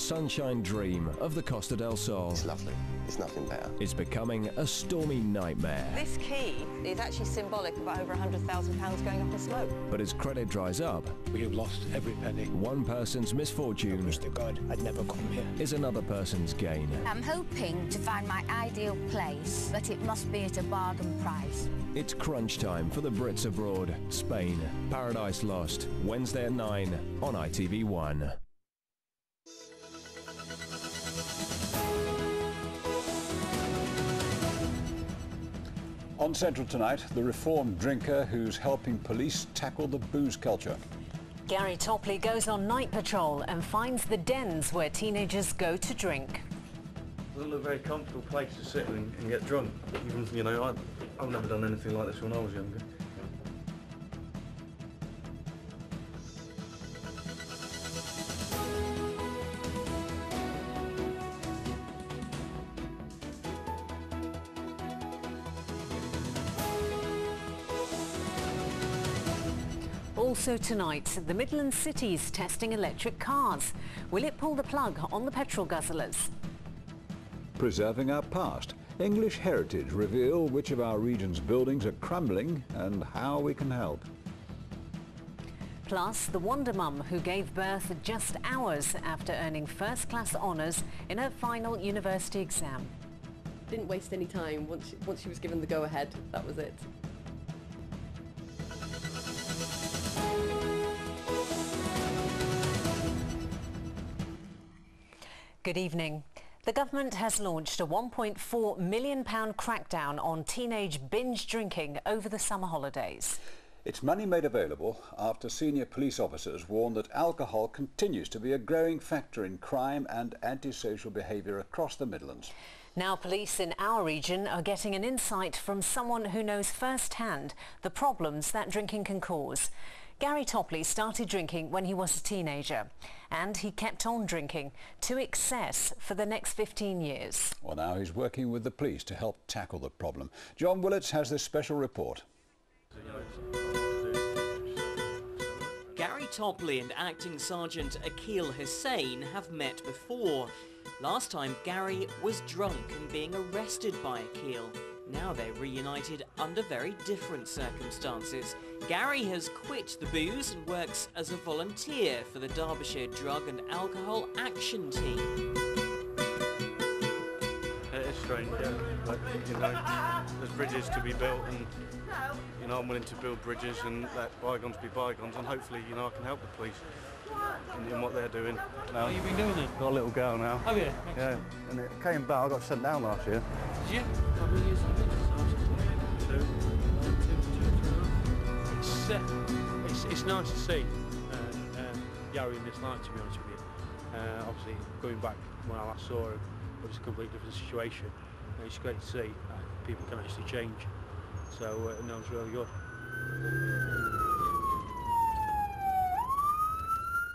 sunshine dream of the Costa del Sol. It's lovely. It's nothing better. Is becoming a stormy nightmare. This quay is actually symbolic of over £100,000 going up in smoke. But as credit dries up, we have lost every penny. One person's misfortune, Wish to God I'd never come here, is another person's gain. I'm hoping to find my ideal place, but it must be at a bargain price. It's crunch time for the Brits abroad. Spain, Paradise Lost, Wednesday at 9 on ITV1. On Central tonight, the reformed drinker who's helping police tackle the booze culture. Gary Topley goes on night patrol and finds the dens where teenagers go to drink. It doesn't look a very comfortable place to sit and get drunk. Even, you know, I've never done anything like this when I was younger. Also tonight, the Midlands cities testing electric cars. Will it pull the plug on the petrol guzzlers? Preserving our past. English Heritage reveal which of our region's buildings are crumbling and how we can help. Plus, the Wonder Mum who gave birth just hours after earning first-class honours in her final university exam. Didn't waste any time. Once she was given the go-ahead, that was it. Good evening. The government has launched a £1.4 million crackdown on teenage binge drinking over the summer holidays. It's money made available after senior police officers warn that alcohol continues to be a growing factor in crime and antisocial behaviour across the Midlands. Now police in our region are getting an insight from someone who knows firsthand the problems that drinking can cause. Gary Topley started drinking when he was a teenager, and he kept on drinking to excess for the next 15 years. Well, now he's working with the police to help tackle the problem. John Willits has this special report. Gary Topley and Acting Sergeant Akil Hussain have met before. Last time Gary was drunk and being arrested by Akil. Now they're reunited under very different circumstances. Gary has quit the booze and works as a volunteer for the Derbyshire Drug and Alcohol Action Team. It is strange, yeah, but, you know, there's bridges to be built and, you know, I'm willing to build bridges and let bygones be bygones, and hopefully, you know, I can help the police in what they're doing. How have you been doing it? Got a little girl now. Have you? Yeah, and it came back, I got sent down last year. Did you? How many years have you been? It's nice to see Gary in this light, to be honest with you. Obviously, going back when I last saw him, it was a completely different situation. And it's great to see that people can actually change. So, no, it's really good.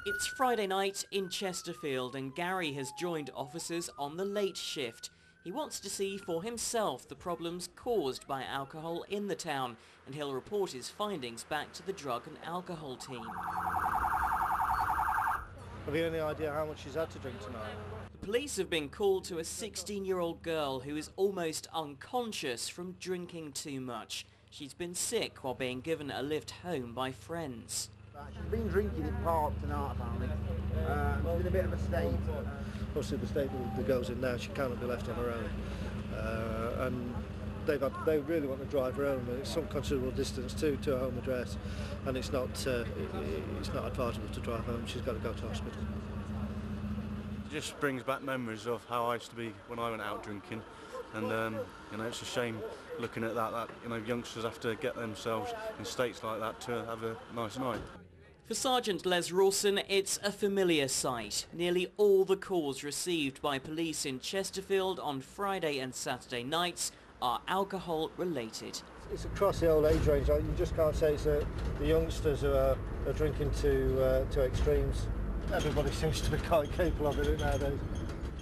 It's Friday night in Chesterfield and Gary has joined officers on the late shift. He wants to see for himself the problems caused by alcohol in the town, and he'll report his findings back to the drug and alcohol team. Have you any idea how much she's had to drink tonight? The police have been called to a 16-year-old girl who is almost unconscious from drinking too much. She's been sick while being given a lift home by friends. She's been drinking in park tonight, apparently. She's in a bit of a state. Obviously, the state that goes in now, she cannot be left on her own. And they really want to drive her home. It's some considerable distance to her home address, and it's not advisable to drive home. She's got to go to hospital. It just brings back memories of how I used to be when I went out drinking, and you know, it's a shame looking at that you know, youngsters have to get themselves in states like that to have a nice night. For Sergeant Les Rawson, it's a familiar sight. Nearly all the calls received by police in Chesterfield on Friday and Saturday nights are alcohol related. It's across the old age range. You just can't say it's the youngsters who are drinking to extremes. Everybody seems to be quite capable of it nowadays.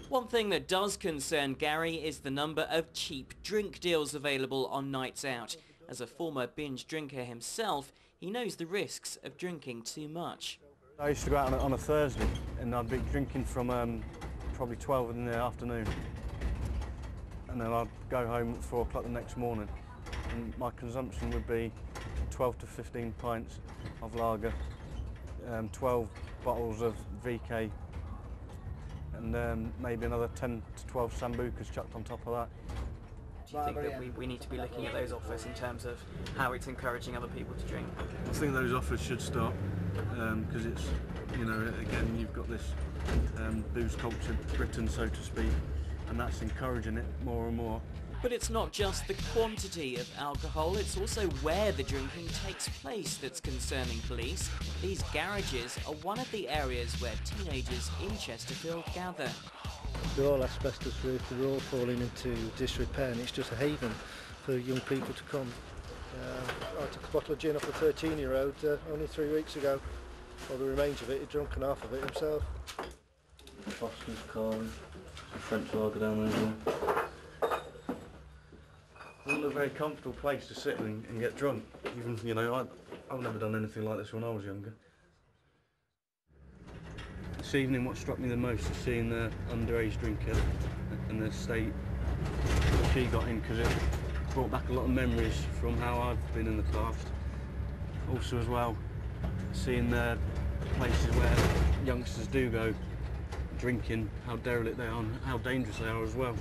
One thing that does concern Gary is the number of cheap drink deals available on nights out. As a former binge drinker himself, he knows the risks of drinking too much. I used to go out on a Thursday and I'd be drinking from probably 12 in the afternoon, and then I'd go home at 4 o'clock the next morning, and my consumption would be 12 to 15 pints of lager, 12 bottles of VK, and maybe another 10 to 12 sambucas chucked on top of that. Do you think that we need to be looking at those offers in terms of how it's encouraging other people to drink? I think those offers should stop, because it's, you know, again, you've got this booze culture Britain, so to speak, and that's encouraging it more and more. But it's not just the quantity of alcohol, it's also where the drinking takes place that's concerning police. These garages are one of the areas where teenagers in Chesterfield gather. They're all asbestos roofs, they're all falling into disrepair, and it's just a haven for young people to come. I took a bottle of gin off a 13-year-old only 3 weeks ago. Well, the remains of it, he'd drunken half of it himself. Foster's, Carlin, some French lager down there as well. It's not a very comfortable place to sit and get drunk. Even, you know, I've never done anything like this when I was younger. This evening, what struck me the most is seeing the underage drinker and the state she got in, because it brought back a lot of memories from how I've been in the past. Also as well, seeing the places where youngsters do go drinking, how derelict they are and how dangerous they are as well.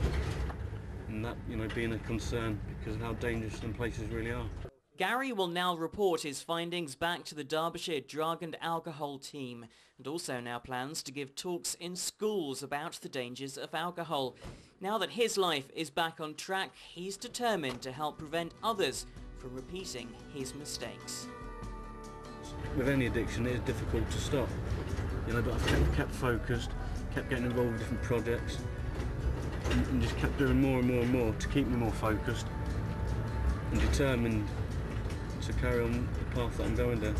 And that, you know, being a concern because of how dangerous some places really are. Gary will now report his findings back to the Derbyshire Drug and Alcohol team, and also now plans to give talks in schools about the dangers of alcohol. Now that his life is back on track, he's determined to help prevent others from repeating his mistakes. With any addiction, it is difficult to stop, you know, but I've kept focused, kept getting involved with different projects, and just kept doing more and more and more to keep me more focused and determined to carry on the path that I'm going down,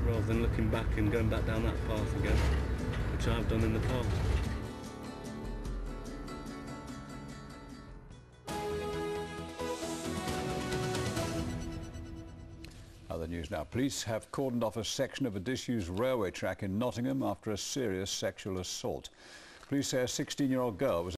rather than looking back and going back down that path again, which I've done in the past. Other news now. Police have cordoned off a section of a disused railway track in Nottingham after a serious sexual assault. Police say a 16-year-old girl was